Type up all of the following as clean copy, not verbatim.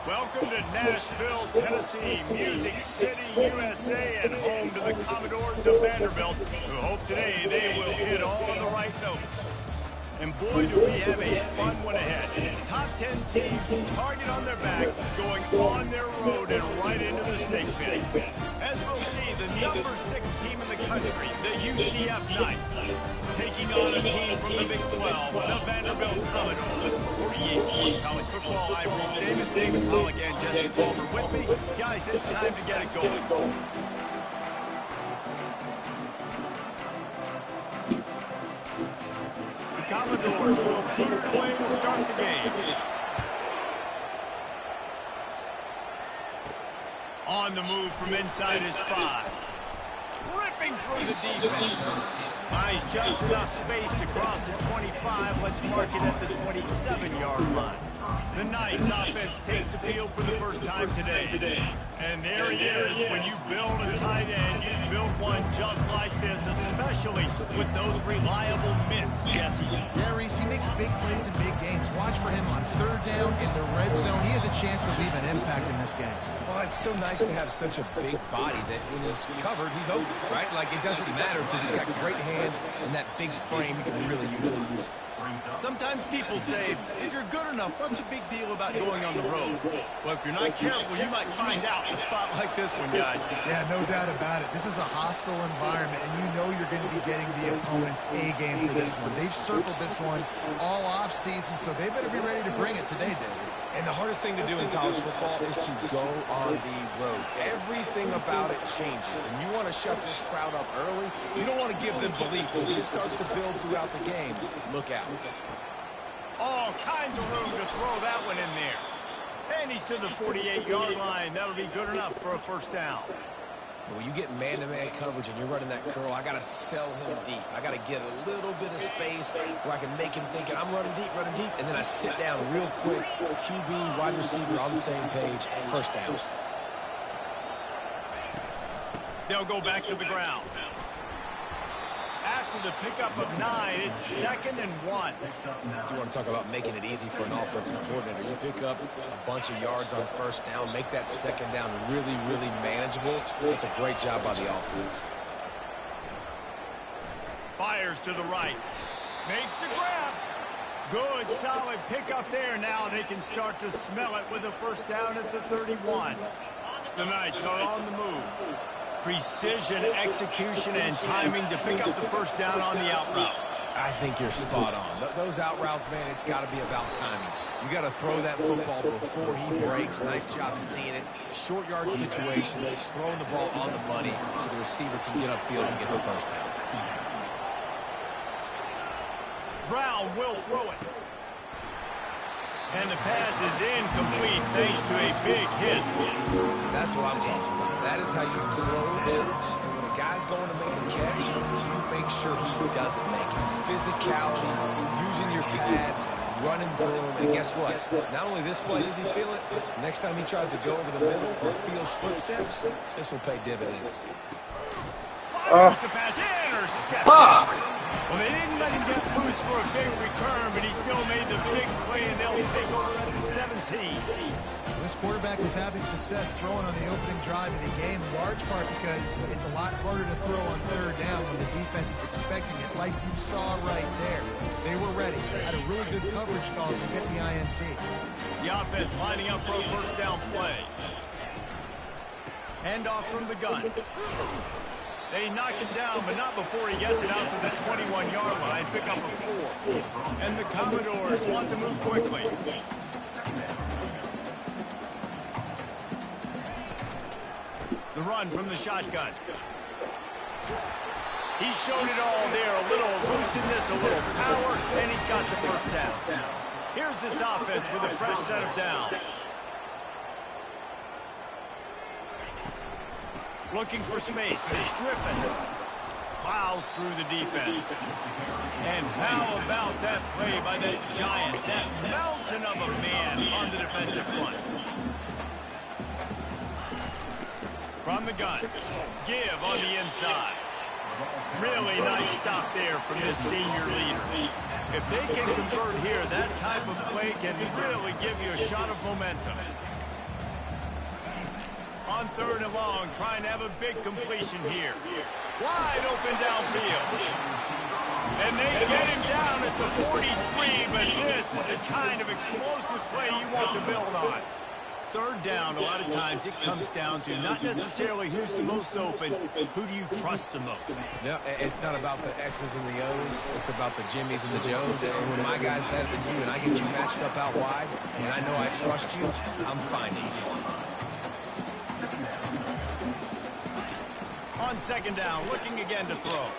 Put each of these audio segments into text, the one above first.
Welcome to Nashville, Tennessee, Music City, USA, and home to the Commodores of Vanderbilt, who hope today they will hit all of the right notes. And boy, do we have a fun one ahead. Top 10 teams, target on their back, going on their road and right into the snake pit. As we'll see, the number 6 team in the country, the UCF Knights, taking on a team from the Big 12, the Vanderbilt Commodores. For EA Sports College Football, I'm Bruce Davis, David Pollock, and Jesse Palmer with me. Guys, it's time to get it going. The Commodores will put it away to start the game. On the move from inside his 5. Ripping through the defense. Buys just enough space to cross the 25. Let's mark it at the 27-yard line. The Knights offense takes the field for the first time today. And there he is. When you build a tight end, you build one just like this, especially with those reliable mitts, Jesse. Yeah, Reese, he makes big plays in big games. Watch for him on third down in the red zone. He has a chance to leave an impact in this game. Well, it's so nice to have such a big body that when he's covered, he's open, right? Like, it doesn't matter because he's got great hands and that big frame he can really utilize. Sometimes people say, if you're good enough, what's the big deal about going on the road? Well, if you're not careful, you might find out in a spot like this one, guys. Yeah, no doubt about it. This is a hostile environment, and you know you're going to be getting the opponent's A game for this one. They've circled this one all off-season, so they better be ready to bring it today, David. And the hardest thing to do in college football is to go on the road. Everything about it changes, and you want to shut this crowd up early. You don't want to give them belief because it starts to build throughout the game. Look out. All kinds of room to throw that one in there. And he's to the 48-yard line. That'll be good enough for a first down. When you get man-to-man coverage and you're running that curl, I got to sell him deep. I got to get a little bit of space where I can make him think I'm running deep, and then I sit down real quick. QB, wide receiver on the same page. First down. They'll go back to the ground. After the pickup of 9, it's 2nd and 1. You want to talk about making it easy for an offensive coordinator. You pick up a bunch of yards on first down, make that second down really, really manageable. It's a great job by the offense. Fires to the right. Makes the grab. Good, solid pickup there. Now they can start to smell it with a first down at the 31. The Knights are on the move. Precision, execution, and timing to pick up the first down on the out route. I think you're spot on. Those out routes, man, it's got to be about timing. You got to throw that football before he breaks. Nice job seeing it. Short yard situation, throwing the ball on the money so the receiver can get upfield and get the first down. Brown will throw it. And the pass is incomplete thanks to a big hit. That's what I'm talking about. That is how you close. And when a guy's going to make a catch, you make sure he doesn't make it. Physicality, using your pads, running through him. And guess what? Not only this play does he feel it, next time he tries to go over the middle or feels footsteps, this will pay dividends. Fires the pass. Intercepted. Well, they didn't let him get loose for a big return, but he still made the big play, and they'll take over at the 17. This quarterback was having success throwing on the opening drive of the game, in large part because it's a lot harder to throw on third down when the defense is expecting it, like you saw right there. They were ready. Had a really good coverage call to get the INT. The offense lining up for a first down play. Handoff from the gun. They knock him down, but not before he gets it out to the 21-yard line. Pick up a 4. And the Commodores want to move quickly. The run from the shotgun. He showed it all there. A little elusiveness, a little power, and he's got the first down. Here's this offense with a fresh set of downs. Looking for space. It's Griffin. Plows through the defense. And how about that play by that giant, that mountain of a man on the defensive front. From the gun. Give on the inside. Really nice stop there from this senior leader. If they can convert here, that type of play can really give you a shot of momentum. On third and long, trying to have a big completion here. Wide open downfield. And they get him down at the 43, but this is the kind of explosive play you want to build on. third down, a lot of times it comes down to not necessarily who's the most open, who do you trust the most? Yeah, it's not about the X's and the O's. It's about the Jimmies and the Joes. And when my guy's better than you and I get you matched up out wide, and I know I trust you, I'm finding you. On second down, looking again to throw.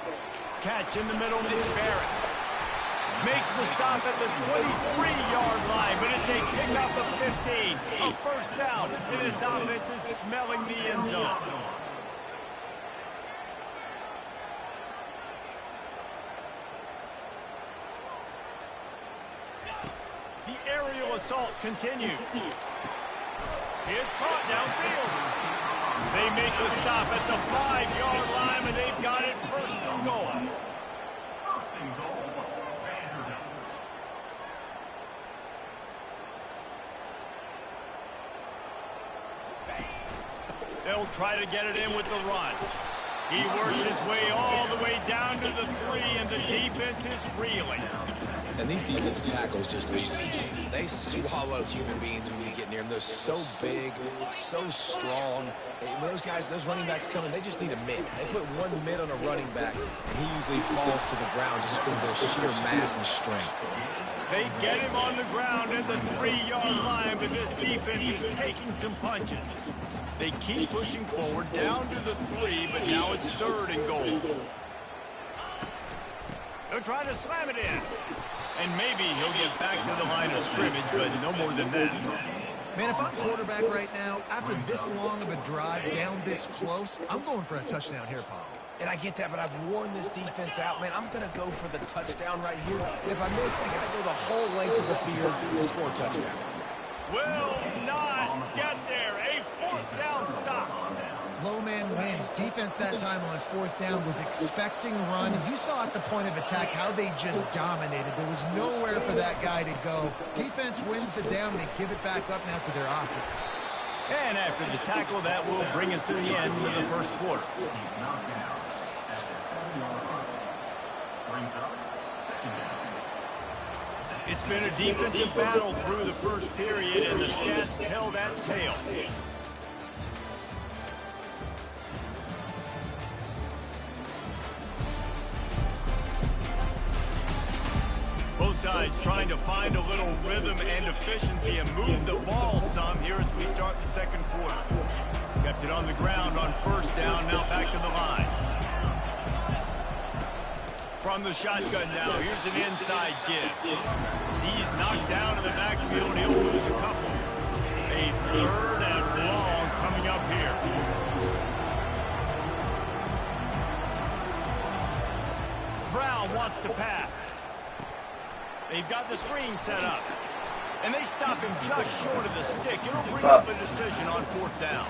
Catch in the middle, it's Barrett. Makes the stop at the 23-yard line, but it's a pickup of 15. A first down, and his offense is smelling the end zone. The aerial assault continues. It's caught downfield. They make the stop at the 5-yard line, and they've got it first and goal. They'll try to get it in with the run. He works his way all the way down to the 3, and the defense is reeling. And these defensive tackles just they swallow human beings when you get near them. They're so big, so strong. When those guys, those running backs come in, they just need a mid. They put one mid on a running back, and he usually falls to the ground just because of their sheer mass and strength. They get him on the ground at the 3-yard line, but this defense is taking some punches. They keep pushing forward down to the 3, but now it's third and goal. They're trying to slam it in. And maybe he'll get back to the line of scrimmage, but no more than that. Man, if I'm quarterback right now, after this long of a drive down this close, I'm going for a touchdown here, Paul. And I get that, but I've worn this defense out, man. I'm going to go for the touchdown right here. And if I miss, they got to go the whole length of the field to score a touchdown. Will not get there. A fourth down stop. Low man wins. Defense that time on fourth down was expecting run. You saw at the point of attack how they just dominated. There was nowhere for that guy to go. Defense wins the down. They give it back up now to their offense. And after the tackle, that will bring us to the end of the first quarter. It's been a defensive battle through the first period, and the stats tell that tale. Both sides trying to find a little rhythm and efficiency and move the ball some here as we start the second quarter. Kept it on the ground on first down, now back to the line. From the shotgun now, here's an inside give. He's knocked down in the backfield, he'll lose a couple. A third and long coming up here. Brown wants to pass. They've got the screen set up. And they stop him just short of the stick. It'll bring up a decision on fourth down.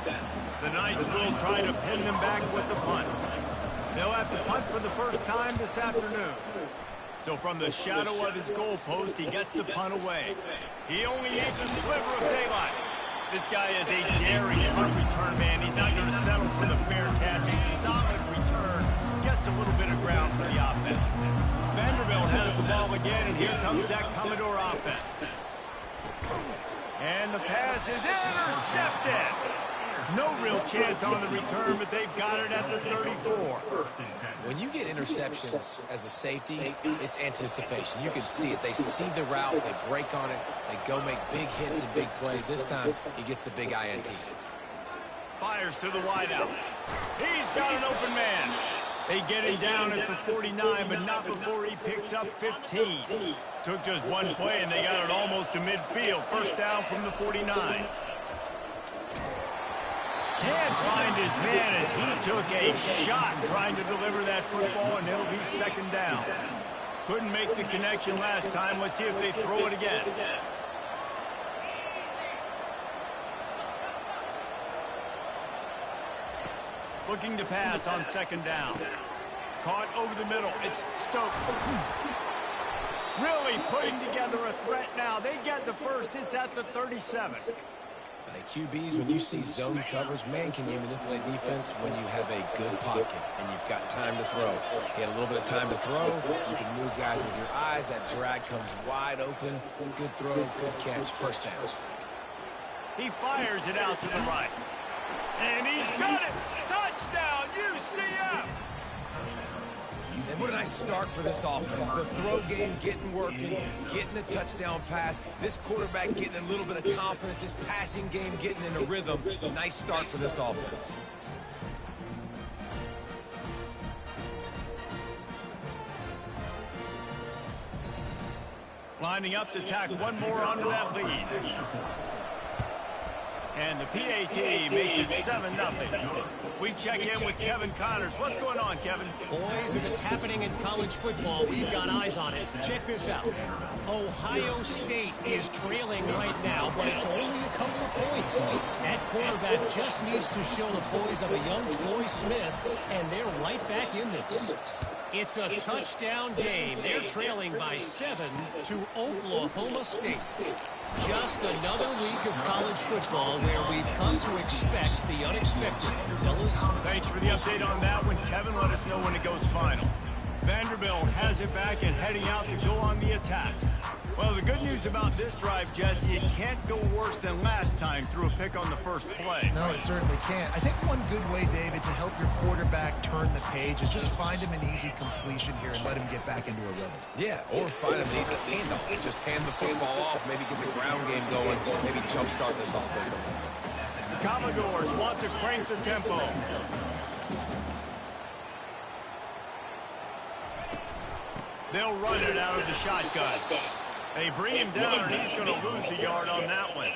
The Knights will try to pin them back with the punt. They'll have to punt for the first time this afternoon. So from the shadow of his goalpost, he gets the punt away. He only needs a sliver of daylight. This guy is a daring punt return man. He's not going to settle for the fair catch. A solid return. Gets a little bit of ground for the offense. Vanderbilt has the ball again, and here comes that Commodore offense. And the pass is intercepted. No real chance on the return, but they've got it at the 34. When you get interceptions as a safety, it's anticipation. You can see it. They see the route, they break on it, they go make big hits and big plays. This time, he gets the big INT. Fires to the wideout. He's got an open man. They get him down at the 49, but not before he picks up 15. Took just one play, and they got it almost to midfield. First down from the 49. Can't find his man as he took a shot trying to deliver that football, and it'll be second down. Couldn't make the connection last time. Let's see if they throw it again. Looking to pass on second down. Caught over the middle. It's Stokes. Really putting together a threat now. They get the first. It's at the 37. QBs, when you see zone coverage, man, can you manipulate defense when you have a good pocket and you've got time to throw. He had a little bit of time to throw. You can move guys with your eyes. That drag comes wide open. Good throw, good catch, first down. He fires it out to the right. And he's got it! Touchdown, UCF! And what a nice start for this offense. The throw game getting working, getting the touchdown pass. This quarterback getting a little bit of confidence. This passing game getting in a rhythm. Nice start for this offense. Lining up to tack one more onto that lead. And the PAT makes it 7-0. We check in with Kevin Connors. What's going on, Kevin? Boys, if it's happening in college football, we've got eyes on it. Check this out. Ohio State is trailing right now, but it's only a couple of points. That quarterback just needs to show the boys of a young Troy Smith, and they're right back in this. It's a touchdown game. They're trailing by 7 to Oklahoma State. Just another week of college football where we've come to expect the unexpected. Fellas, thanks for the update on that one, Kevin. Let us know when it goes final. Vanderbilt has it back and heading out to go on the attack. Well, the good news about this drive, Jesse, it can't go worse than last time through a pick on the first play. No, it certainly can't. I think one good way, David, to help your quarterback turn the page is just find him an easy completion here and let him get back into a rhythm. Yeah, or find him an easy handoff. Just hand the football off, maybe get the ground game going, maybe jumpstart this offense. The Commodores want to crank the tempo. They'll run it out of the shotgun. They bring him down, and he's going to lose a yard on that one.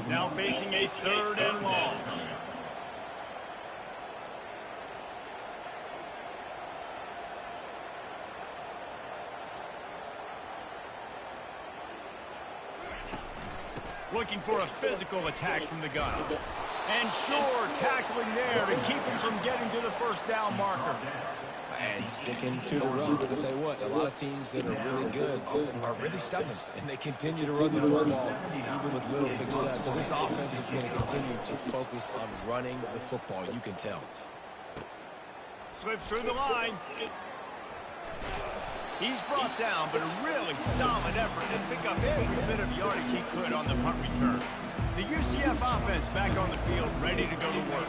Now facing a 3rd and long. Looking for a physical attack from the gun. And sure, tackling there to keep him from getting to the first down marker. And sticking to the run. I'll tell you what, a lot of teams that are really good are really stubborn, and they continue to run the football even with little success. So this offense is going to continue to focus on running the football. You can tell. Slips through the line. He's brought down, but a really solid effort to pick up every bit of yardage he could on the punt return. The UCF offense back on the field, ready to go to work.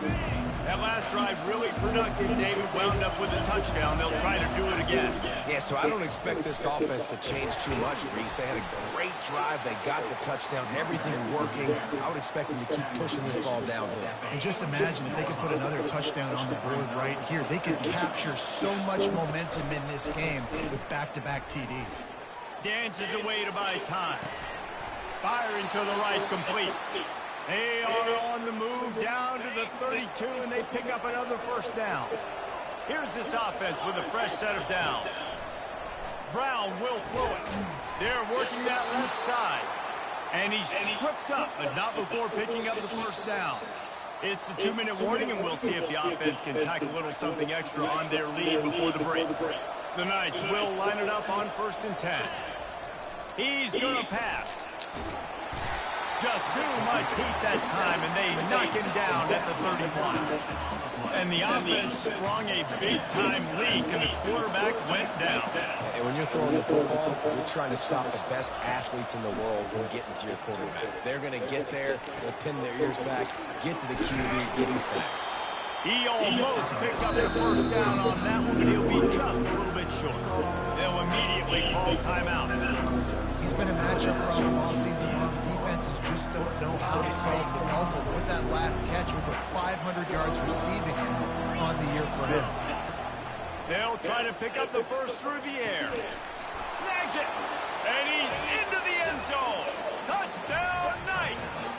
That last drive really productive. David wound up with a touchdown. They'll try to do it again. Yeah, so I don't expect this offense to change too much, Reese. They had a great drive. They got the touchdown. Everything working. I would expect them to keep pushing this ball downhill. And just imagine if they could put another touchdown on the board right here. They could capture so much momentum in this game with back-to-back TDs. Dances away to buy time. Firing to the right, complete. They are on the move down to the 32, and they pick up another first down. Here's this offense with a fresh set of downs. Brown will throw it. They're working that left side. And he's tripped up, but not before picking up the first down. It's the 2-minute warning, and we'll see if the offense can tack a little something extra on their lead before the break. The Knights will line it up on 1st and 10. He's going to pass. Just too much heat that time, and they knock him down at the 31. And the offense sprung a big-time leak, and the quarterback went down. And when you're throwing the football, you're trying to stop the best athletes in the world from getting to your quarterback. They're going to get there, they'll pin their ears back, get to the QB, get the sacks. He almost picked up the first down on that one, but he'll be just a little bit short. They'll immediately call timeout. He's been a matchup problem all season long. Defenses just don't know how to solve the puzzle. With that last catch, over 500 yards receiving on the year for him. They'll try to pick up the first through the air. Snags it, and he's into the end zone. Touchdown, Knights!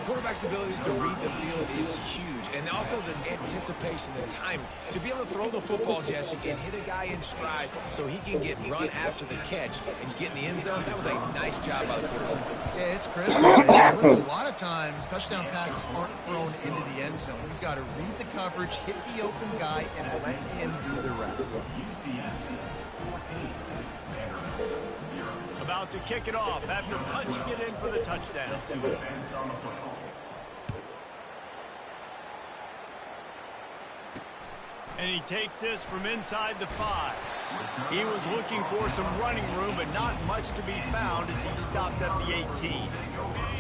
Quarterback's ability to read the field is huge, and also the anticipation, the time to be able to throw the football, Jesse, and hit a guy in stride so he can get run after the catch and get in the end zone. That was a nice job by the quarterback. Yeah, it's critical. Listen, a lot of times touchdown passes aren't thrown into the end zone. You've got to read the coverage, hit the open guy, and let him do the rest. About to kick it off after punching it in for the touchdown. And he takes this from inside the 5. He was looking for some running room, but not much to be found as he stopped at the 18.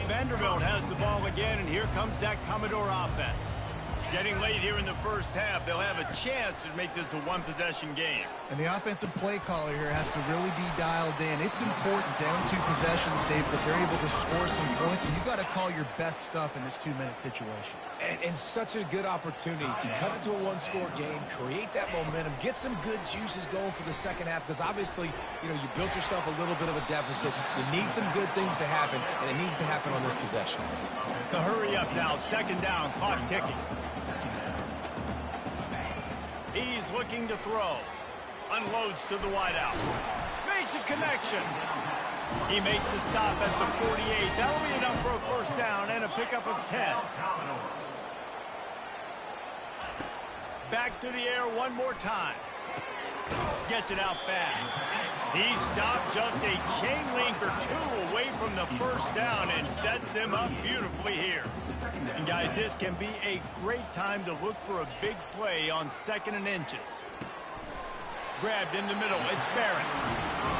Vanderbilt has the ball again, and here comes that Commodore offense. Getting late here in the first half, they'll have a chance to make this a one-possession game. And the offensive play caller here has to really be dialed in. It's important down 2 possessions, Dave, that they're able to score some points. So you got to call your best stuff in this 2-minute situation. And such a good opportunity to cut into a one-score game, create that momentum, get some good juices going for the second half, because obviously, you built yourself a little bit of a deficit. You need some good things to happen, and it needs to happen on this possession. The hurry up now, second down, clock ticking. He's looking to throw. Unloads to the wideout. Makes a connection. He makes the stop at the 48. That'll be enough for a first down and a pickup of 10. Back to the air one more time. Gets it out fast. He stopped just a chain link or 2 away from the first down and sets them up beautifully here. And guys, this can be a great time to look for a big play on 2nd and inches. Grabbed in the middle, it's Barrett.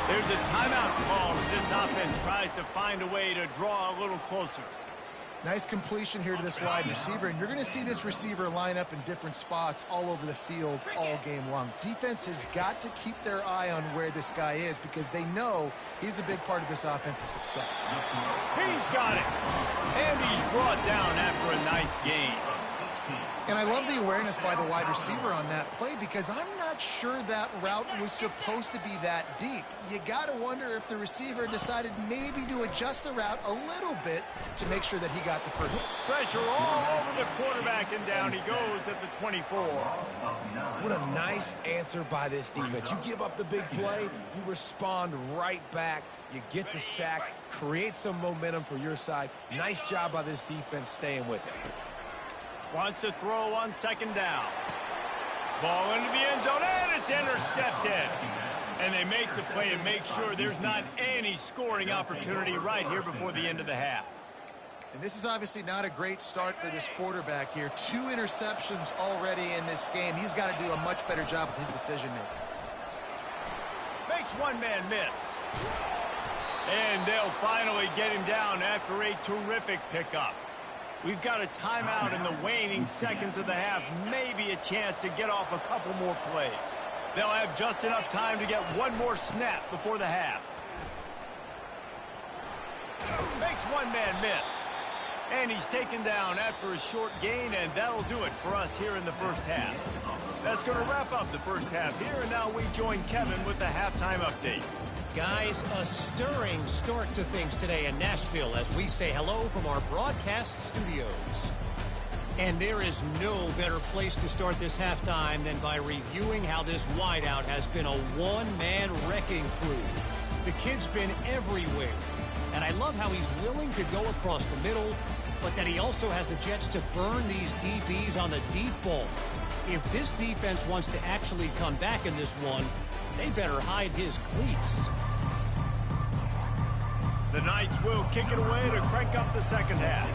There's a timeout call as this offense tries to find a way to draw a little closer. Nice completion here to this wide receiver, and you're going to see this receiver line up in different spots all over the field all game long. Defense has got to keep their eye on where this guy is because they know he's a big part of this offense's success. He's got it, and he's brought down after a nice gain. And I love the awareness by the wide receiver on that play because I'm not sure that route was supposed to be that deep. You got to wonder if the receiver decided maybe to adjust the route a little bit to make sure that he got the first. Pressure all over the quarterback, and down he goes at the 24. What a nice answer by this defense. You give up the big play, you respond right back, you get the sack, create some momentum for your side. Nice job by this defense staying with it. Wants to throw on 2nd down. Ball into the end zone, and it's intercepted. And they make the play and make sure there's not any scoring opportunity right here before the end of the half. And this is obviously not a great start for this quarterback here. 2 interceptions already in this game. He's got to do a much better job with his decision-making. Makes one man miss. And they'll finally get him down after a terrific pickup. We've got a timeout in the waning seconds of the half. Maybe a chance to get off a couple more plays. They'll have just enough time to get one more snap before the half. Makes one man miss. And he's taken down after a short gain, and that'll do it for us here in the first half. That's going to wrap up the first half here, and now we join Kevin with the halftime update. Guys, a stirring start to things today in Nashville as we say hello from our broadcast studios. And there is no better place to start this halftime than by reviewing how this wideout has been a one-man wrecking crew. The kid's been everywhere. And I love how he's willing to go across the middle, but that he also has the jets to burn these DBs on the deep ball. If this defense wants to actually come back in this one, they better hide his cleats. The Knights will kick it away to crank up the second half.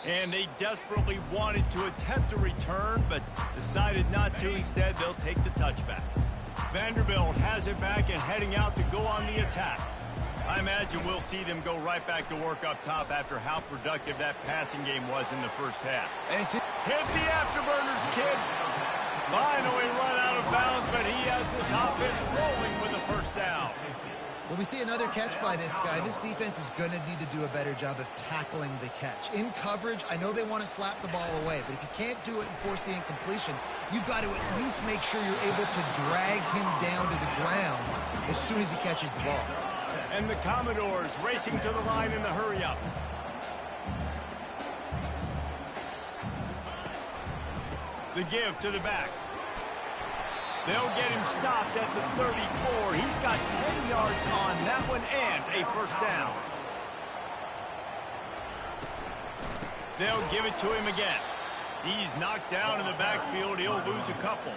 And they desperately wanted to attempt a return, but decided not to. Instead, they'll take the touchback. Vanderbilt has it back and heading out to go on the attack. I imagine we'll see them go right back to work up top after how productive that passing game was in the first half. Hit the afterburners, kid. Finally run out of bounds, but he has this offense rolling with a first down. Well, we see another catch by this guy. This defense is going to need to do a better job of tackling the catch. In coverage, I know they want to slap the ball away, but if you can't do it and force the incompletion, you've got to at least make sure you're able to drag him down to the ground as soon as he catches the ball. And the Commodores racing to the line in the hurry-up. The give to the back. They'll get him stopped at the 34. He's got 10 yards on that one and a first down. They'll give it to him again. He's knocked down in the backfield. He'll lose a couple.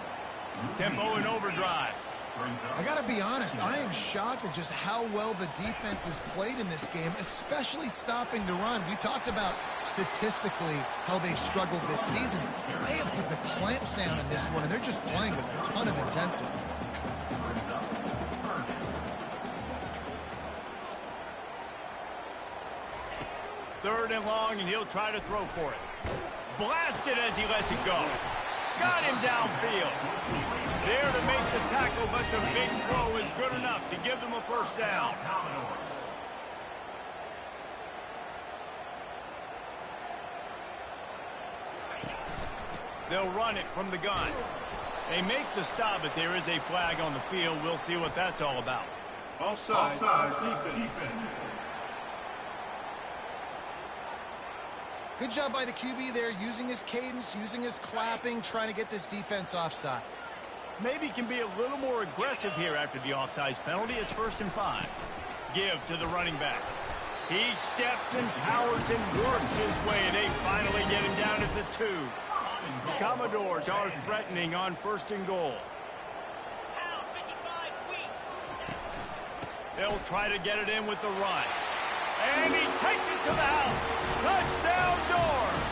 Tempo in overdrive. I got to be honest, I am shocked at just how well the defense has played in this game, especially stopping the run. We talked about statistically how they've struggled this season. They have put the clamps down in this one, and they're just playing with a ton of intensity. Third and long, and he'll try to throw for it. Blasted as he lets it go. Got him downfield. There to make the tackle, but the big throw is good enough to give them a first down. They'll run it from the gun. They make the stop, but there is a flag on the field. We'll see what that's all about. Offside defense. Good job by the QB there, using his cadence, using his clapping, trying to get this defense offside. Maybe can be a little more aggressive here after the offsides penalty. It's 1st and 5. Give to the running back. He steps and powers and works his way. They finally get him down at the 2. The Commodores are threatening on 1st and goal. They'll try to get it in with the run. And he takes it to the house. Touchdown, Doors!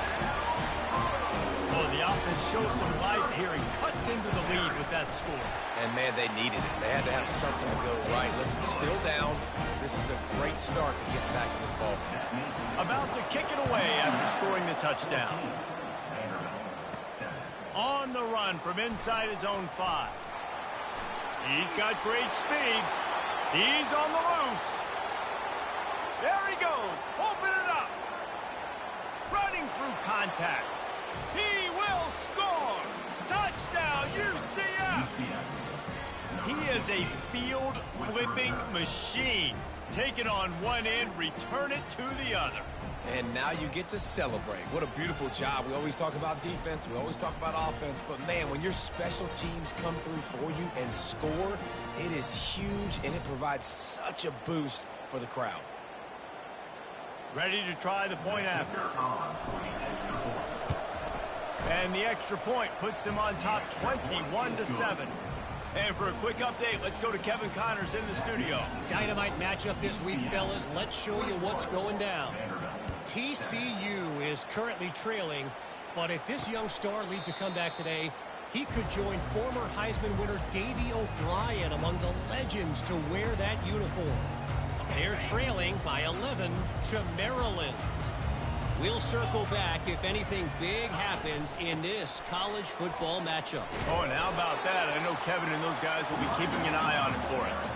Well, the offense shows some life here and cuts into the lead with that score. And, man, they needed it. They had to have something to go right. Listen, still down. This is a great start to get back in this ball game. About to kick it away after scoring the touchdown. On the run from inside his own 5. He's got great speed. He's on the loose. There he goes. Open it up. Running through contact. He will score. Touchdown, UCF. He is a field-flipping machine. Take it on one end, return it to the other. And now you get to celebrate. What a beautiful job. We always talk about defense. We always talk about offense. But, man, when your special teams come through for you and score, it is huge, and it provides such a boost for the crowd. Ready to try the point after. And the extra point puts them on top 21-7. And for a quick update, let's go to Kevin Connors in the studio. Dynamite matchup this week, fellas. Let's show you what's going down. TCU is currently trailing, but if this young star leads a comeback today, he could join former Heisman winner Davey O'Brien among the legends to wear that uniform. They're trailing by 11 to Maryland. We'll circle back if anything big happens in this college football matchup. Oh, and how about that? I know Kevin and those guys will be keeping an eye on it for us.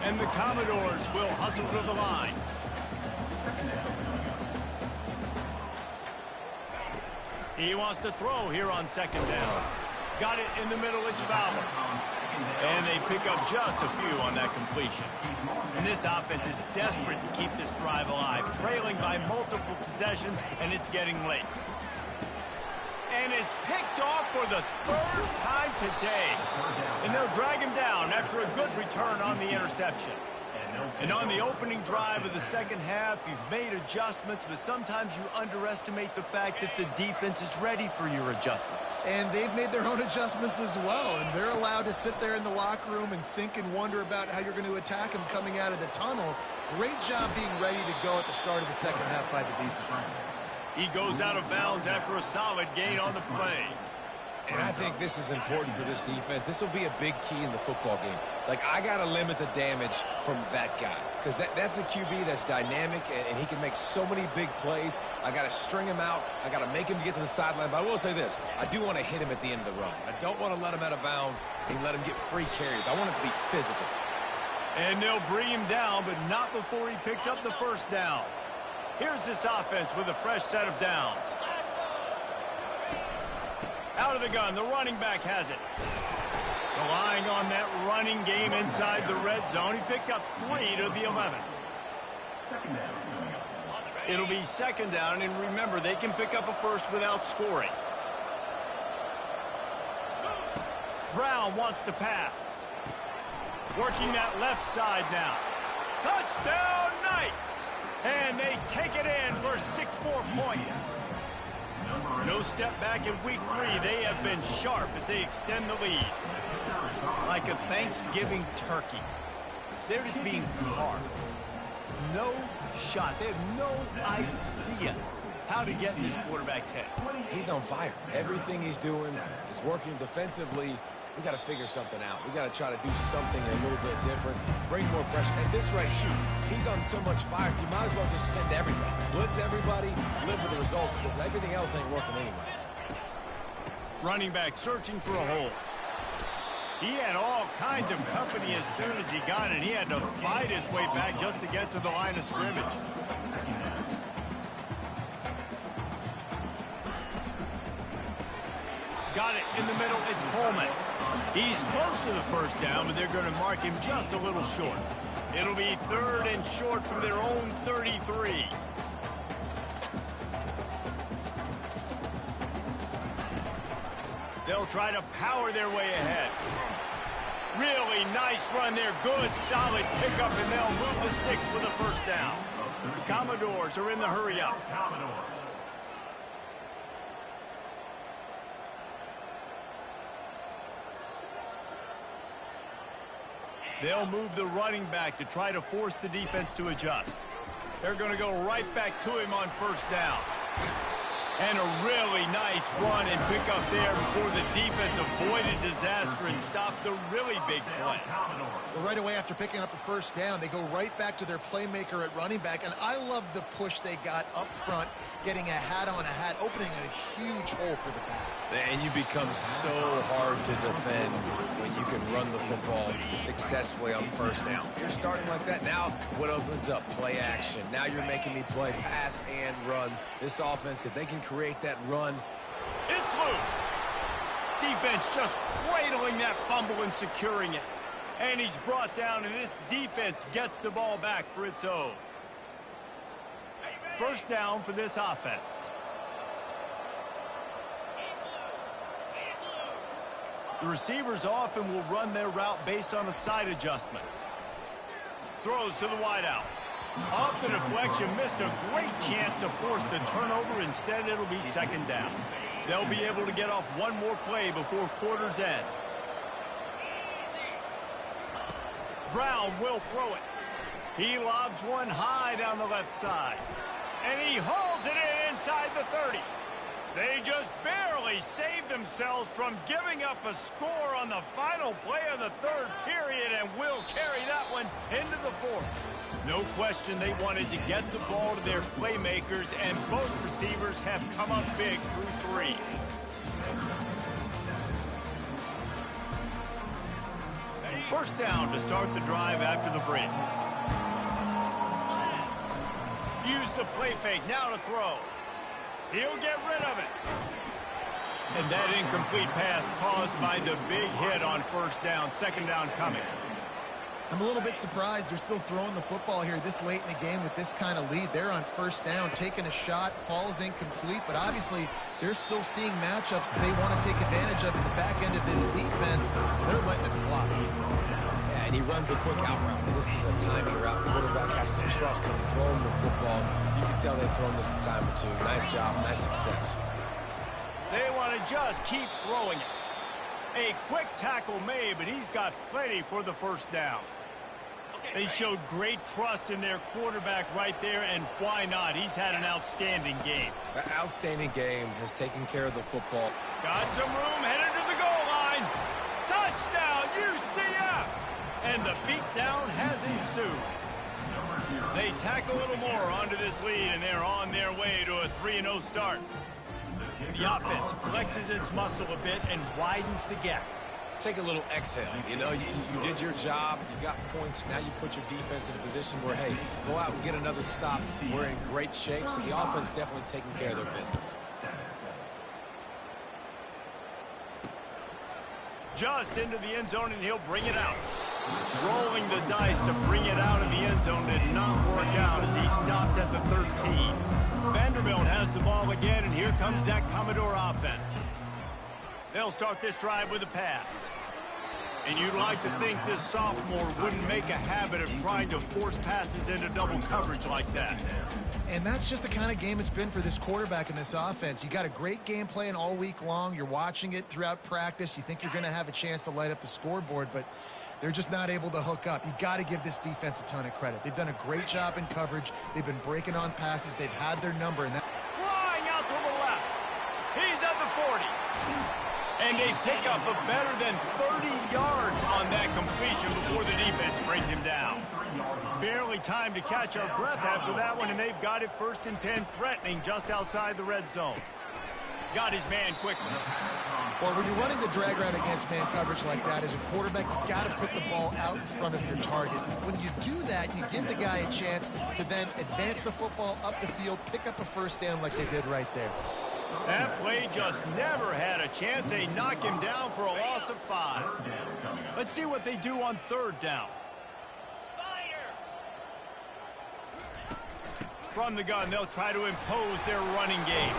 And the Commodores will hustle to the line. He wants to throw here on 2nd down. Got it in the middle, it's Fowler. And they pick up just a few on that completion. And this offense is desperate to keep this drive alive, trailing by multiple possessions, and it's getting late. And it's picked off for the 3rd time today. And they'll drag him down after a good return on the interception. And on the opening drive of the 2nd half, you've made adjustments, but sometimes you underestimate the fact that the defense is ready for your adjustments. And they've made their own adjustments as well, and they're allowed to sit there in the locker room and think and wonder about how you're going to attack them coming out of the tunnel. Great job being ready to go at the start of the 2nd half by the defense. He goes out of bounds after a solid gain on the play. And I think this is important for this defense. This will be a big key in the football game. Like, I got to limit the damage from that guy because that's a QB that's dynamic, and he can make so many big plays. I got to string him out. I got to make him get to the sideline. But I will say this. I do want to hit him at the end of the runs. I don't want to let him out of bounds and let him get free carries. I want it to be physical. And they'll bring him down, but not before he picks up the 1st down. Here's this offense with a fresh set of downs. Out of the gun, the running back has it. Relying on that running game inside the red zone. He picked up 3 to the 11. It'll be 2nd down, and remember, they can pick up a first without scoring. Brown wants to pass. Working that left side now. Touchdown, Knights! And they take it in for 6 more points. No step back in week 3. They have been sharp as they extend the lead. Like a Thanksgiving turkey. They're just being carved. No shot. They have no idea how to get in this quarterback's head. He's on fire. Everything he's doing is working defensively. We got to figure something out. We got to try to do something a little bit different, bring more pressure. At this rate, shoot, he's on so much fire, you might as well just send everybody. Blitz everybody, live with the results, because everything else ain't working anyways. Running back searching for a hole. He had all kinds of company as soon as he got it. He had to fight his way back just to get to the line of scrimmage. Got it in the middle. It's Coleman. He's close to the first down, but they're going to mark him just a little short. It'll be 3rd and short from their own 33. They'll try to power their way ahead. Really nice run there. Good, solid pickup, and they'll move the sticks for the first down. The Commodores are in the hurry-up. They'll move the running back to try to force the defense to adjust. They're going to go right back to him on first down. And a really nice run and pick up there before the defense avoided disaster and stopped the really big play. Well, right away after picking up a first down, they go right back to their playmaker at running back. And I love the push they got up front, getting a hat on a hat, opening a huge hole for the back. And you become so hard to defend when you can run the football successfully on first down. You're starting like that. Now what opens up? Play action. Now you're making me play pass and run. This offense, if they can create that run. It's loose. Defense just cradling that fumble and securing it. And he's brought down, and this defense gets the ball back for its own. First down for this offense. The receivers often will run their route based on a side adjustment. Throws to the wideout. Off the deflection, missed a great chance to force the turnover. Instead, it'll be second down. They'll be able to get off one more play before quarter's end. Brown will throw it. He lobs one high down the left side. And he hauls it in inside the 30. They just barely saved themselves from giving up a score on the final play of the 3rd period and will carry that one into the 4th. No question they wanted to get the ball to their playmakers, and both receivers have come up big through 3. First down to start the drive after the break. Use the play fake, now to throw. He'll get rid of it. And that incomplete pass caused by the big hit on first down. Second down coming. I'm a little bit surprised they're still throwing the football here this late in the game with this kind of lead. They're on first down, taking a shot, falls incomplete, but obviously they're still seeing matchups that they want to take advantage of in the back end of this defense, so they're letting it fly. Yeah, and he runs a quick out route. And this is a timing route. The quarterback has to trust him, throw him the football. You can tell they've thrown this a time or two. Nice job, nice success. They want to just keep throwing it. A quick tackle made, but he's got plenty for the first down. They showed great trust in their quarterback right there, and why not? He's had an outstanding game. That outstanding game has taken care of the football. Got some room, headed to the goal line. Touchdown, UCF! And the beatdown has ensued. They tack a little more onto this lead, and they're on their way to a 3-0 start. The offense flexes its muscle a bit and widens the gap. Take a little exhale. You know, you did your job. You got points. Now you put your defense in a position where, hey, go out and get another stop. We're in great shape, so the offense definitely taking care of their business. Just into the end zone, and he'll bring it out. Rolling the dice to bring it out of the end zone did not work out as he stopped at the 13. Vanderbilt has the ball again, and here comes that Commodore offense. They'll start this drive with a pass. And you'd like to think this sophomore wouldn't make a habit of trying to force passes into double coverage like that. And that's just the kind of game it's been for this quarterback in this offense. You got a great game plan all week long. You're watching it throughout practice. You think you're going to have a chance to light up the scoreboard, but they're just not able to hook up. You got to give this defense a ton of credit. They've done a great job in coverage. They've been breaking on passes. They've had their number. And flying out to the left. He's at the 40. And they pick up a better than 30 yards on that completion before the defense brings him down. Barely time to catch our breath after that one, and they've got it 1st and 10, threatening just outside the red zone. Got his man quickly. Well, when you're running the drag route against man coverage like that, as a quarterback, you got to put the ball out in front of your target. When you do that, you give the guy a chance to then advance the football up the field, pick up a first down like they did right there. That play just never had a chance. They knock him down for a loss of 5. Let's see what they do on 3rd down. From the gun, they'll try to impose their running game.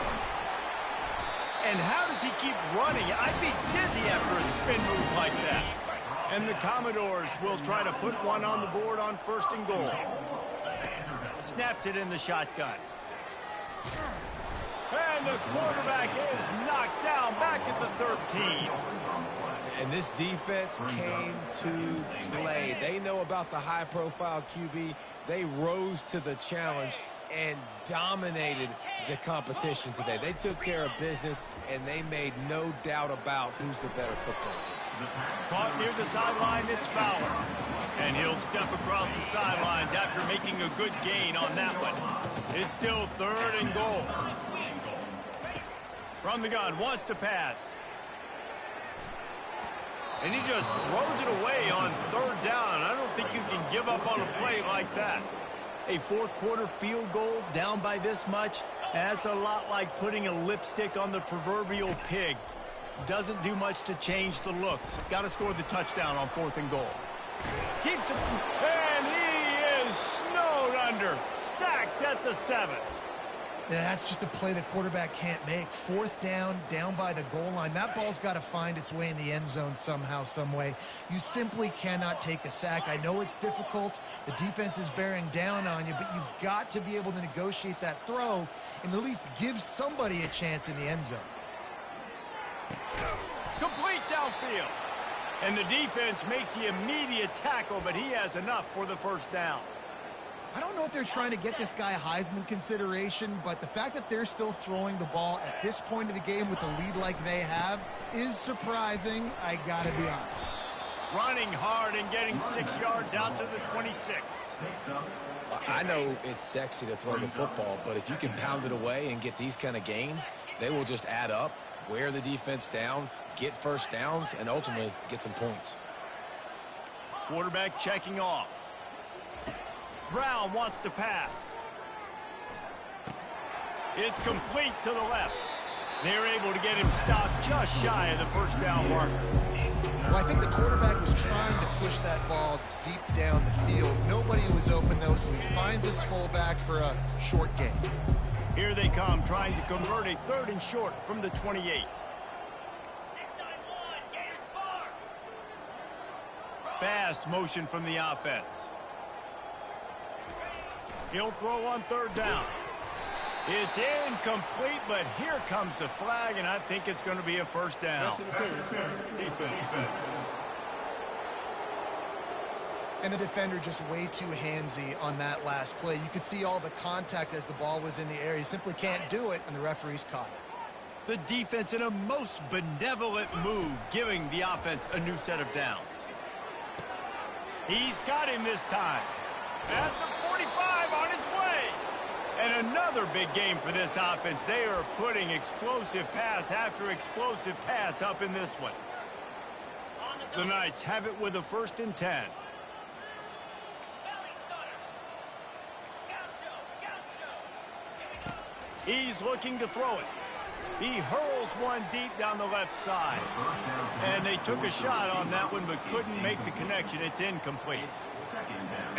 And how does he keep running? I'd be dizzy after a spin move like that. And the Commodores will try to put one on the board on 1st and goal. Snaps it in the shotgun. And the quarterback is knocked down back at the 13. And this defense came to play. They know about the high-profile QB. They rose to the challenge and dominated the competition today. They took care of business, and they made no doubt about who's the better football team. Caught near the sideline, it's Fowler. And he'll step across the sidelines after making a good gain on that one. It's still 3rd and goal. From the gun, wants to pass. And he just throws it away on 3rd down. I don't think you can give up on a play like that. A 4th quarter field goal down by this much, that's a lot like putting a lipstick on the proverbial pig. Doesn't do much to change the looks. Got to score the touchdown on 4th and goal. Keeps it, and he is snowed under. Sacked at the 7. That's just a play the quarterback can't make. 4th down, down by the goal line. That ball's got to find its way in the end zone somehow, some way. You simply cannot take a sack. I know it's difficult. The defense is bearing down on you, but you've got to be able to negotiate that throw and at least give somebody a chance in the end zone. Complete downfield. And the defense makes the immediate tackle, but he has enough for the 1st down. I don't know if they're trying to get this guy Heisman consideration, but the fact that they're still throwing the ball at this point of the game with a lead like they have is surprising, I gotta be honest. Running hard and getting 6 yards out to the 26. I know it's sexy to throw the football, but if you can pound it away and get these kind of gains, they will just add up, wear the defense down, get 1st downs, and ultimately get some points. Quarterback checking off. Brown wants to pass. It's complete to the left. They're able to get him stopped just shy of the 1st down marker. Well, I think the quarterback was trying to push that ball deep down the field. Nobody was open, though, so he finds his fullback for a short gain. Here they come, trying to convert a 3rd and short from the 28. Fast motion from the offense. He'll throw on 3rd down. It's incomplete, but here comes the flag, and I think it's going to be a 1st down. Defense. And the defender just way too handsy on that last play. You could see all the contact as the ball was in the air. He simply can't do it, and the referees caught it. The defense in a most benevolent move, giving the offense a new set of downs. He's got him this time. At the 45 on his way. And another big game for this offense. They are putting explosive pass after explosive pass up in this one. The Knights have it with a 1st and 10. He's looking to throw it. He hurls one deep down the left side. And they took a shot on that one but couldn't make the connection. It's incomplete.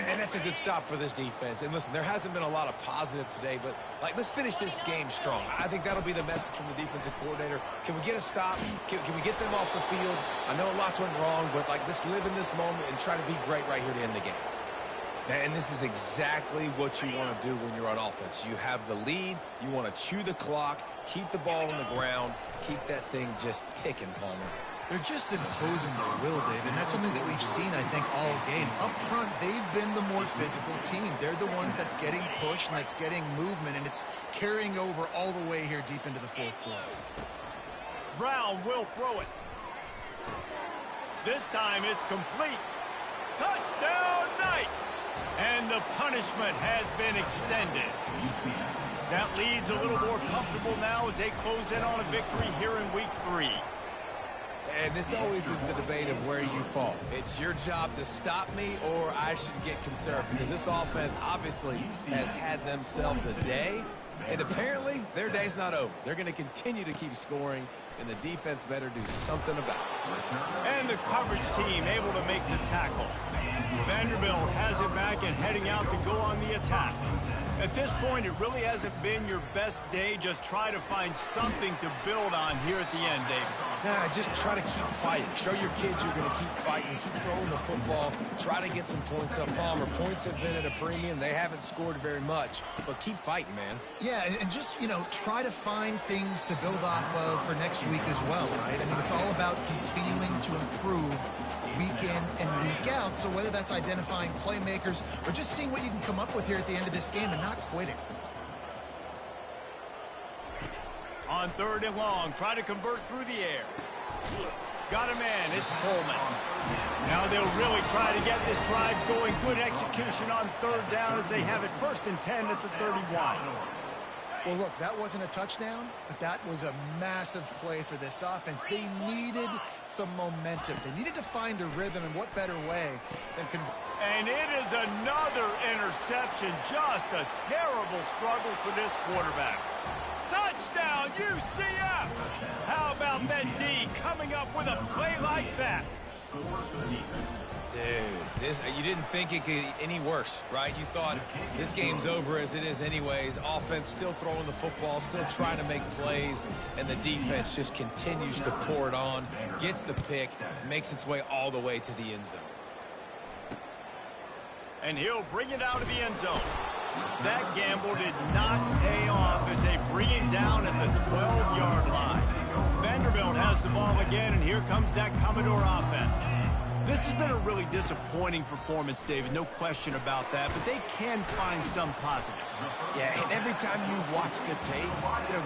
And that's a good stop for this defense. And listen, there hasn't been a lot of positive today, but let's finish this game strong. I think that'll be the message from the defensive coordinator. Can we get a stop? Can we get them off the field? I know lots went wrong, but let's live in this moment and try to be great right here to end the game. And this is exactly what you want to do when you're on offense. You have the lead. You want to chew the clock, keep the ball on the ground, keep that thing just ticking, Palmer. They're just imposing their will, Dave, and that's something that we've seen, I think, all game. Up front, they've been the more physical team. They're the ones that's getting pushed and that's getting movement, and it's carrying over all the way here deep into the fourth quarter. Brown will throw it. This time it's complete. Touchdown, Knights! And the punishment has been extended. That lead's a little more comfortable now as they close in on a victory here in week 3. And this always is the debate of where you fall. It's your job to stop me, or I should get conserved, because this offense obviously has had themselves a day, and apparently their day's not over. They're going to continue to keep scoring, and the defense better do something about it. And the coverage team able to make the tackle. Vanderbilt has it back and heading out to go on the attack. At this point, it really hasn't been your best day. Just try to find something to build on here at the end, David. Nah, just try to keep fighting. Show your kids you're going to keep fighting. Keep throwing the football. Try to get some points up. Palmer, points have been at a premium. They haven't scored very much, but keep fighting, man. Yeah, and just, try to find things to build off of for next week as well, right? I mean, it's all about continuing to improve week in and week out. So whether that's identifying playmakers or just seeing what you can come up with here at the end of this game and not quitting. On 3rd and long, try to convert through the air. Got a man, it's Coleman. Now they'll really try to get this drive going. Good execution on 3rd down as they have it 1st and 10 at the 31. Well, look, that wasn't a touchdown, but that was a massive play for this offense. They needed some momentum. They needed to find a rhythm, and what better way than And it is another interception. Just a terrible struggle for this quarterback. Touchdown, UCF! How about that D coming up with a play like that? Dude, you didn't think it could get any worse, right? You thought this game's over as it is anyways. Offense still throwing the football, still trying to make plays, and the defense just continues to pour it on, gets the pick, makes its way all the way to the end zone. And he'll bring it out of the end zone. That gamble did not pay off as they bring it down at the 12-yard line. Vanderbilt has the ball again, and here comes that Commodore offense. This has been a really disappointing performance, David, no question about that, but they can find some positives. Yeah, and every time you watch the tape,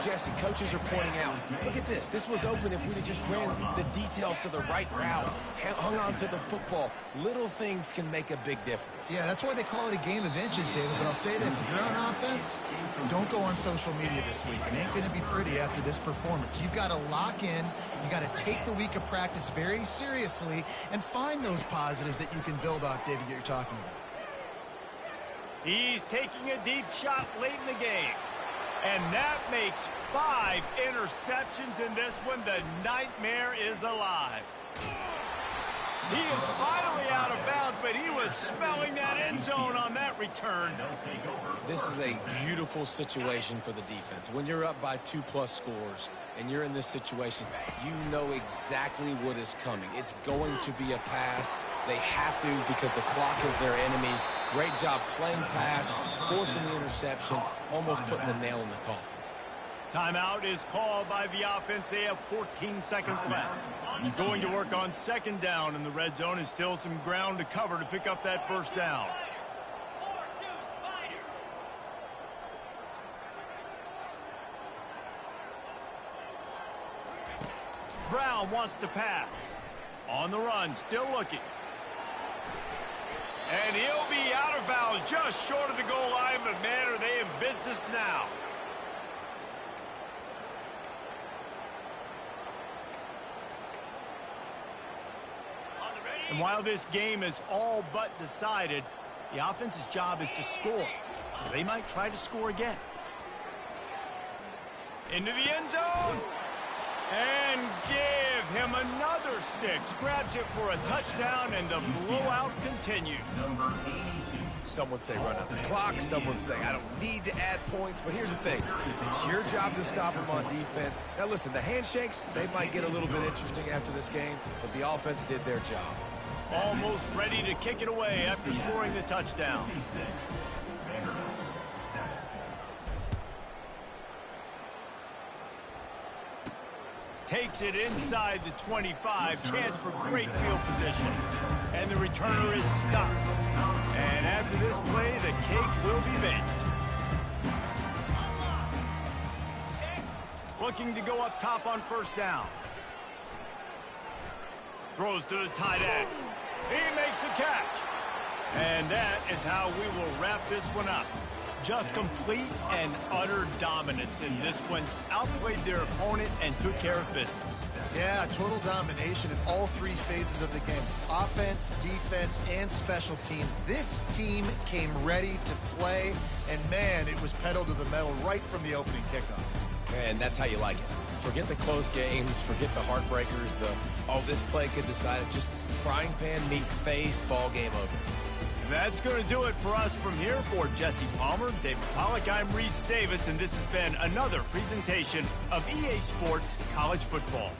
Jesse, coaches are pointing out, look at this. This was open if we'd have just ran the details to the right route, hung on to the football. Little things can make a big difference. Yeah, that's why they call it a game of inches, David, but I'll say this. If you're on offense, don't go on social media this week. It ain't going to be pretty after this performance. You've got to lock in. You got to take the week of practice very seriously and find those positives that you can build off, David, that you're talking about. He's taking a deep shot late in the game. And that makes 5 interceptions in this one. The nightmare is alive. He is finally out of bounds, but he was smelling that end zone on that return. This is a beautiful situation for the defense. When you're up by 2+ scores and you're in this situation, you know exactly what is coming. It's going to be a pass. They have to because the clock is their enemy. Great job playing pass, forcing the interception, almost putting the nail in the coffin. Timeout is called by the offense. They have 14 seconds left. Going to work on 2nd down in the red zone, and still some ground to cover to pick up that 1st down. Brown wants to pass. On the run, still looking. And he'll be out of bounds just short of the goal line, but man, are they in business now. And while this game is all but decided, the offense's job is to score. So they might try to score again. Into the end zone. And give him another Number 6 grabs it for a touchdown, and the blowout continues. Some would say run out the clock. Some would say I don't need to add points. But here's the thing. It's your job to stop them on defense. Now, listen, the handshakes, they might get a little bit interesting after this game, but the offense did their job. Almost ready to kick it away after scoring the touchdown. Takes it inside the 25. Chance for great field position. And the returner is stopped. And after this play, the cake will be baked. Looking to go up top on first down. Throws to the tight end. He makes the catch. And that is how we will wrap this one up. Just complete and utter dominance in this one. Outplayed their opponent and took care of business. Yeah, total domination in all three phases of the game. Offense, defense, and special teams. This team came ready to play, and man, it was pedal to the metal right from the opening kickoff. And that's how you like it. Forget the close games, forget the heartbreakers, this play could decide it. Just frying pan, meat face, ball game over. That's going to do it for us from here. For Jesse Palmer, David Pollack, I'm Reese Davis, and this has been another presentation of EA Sports College Football.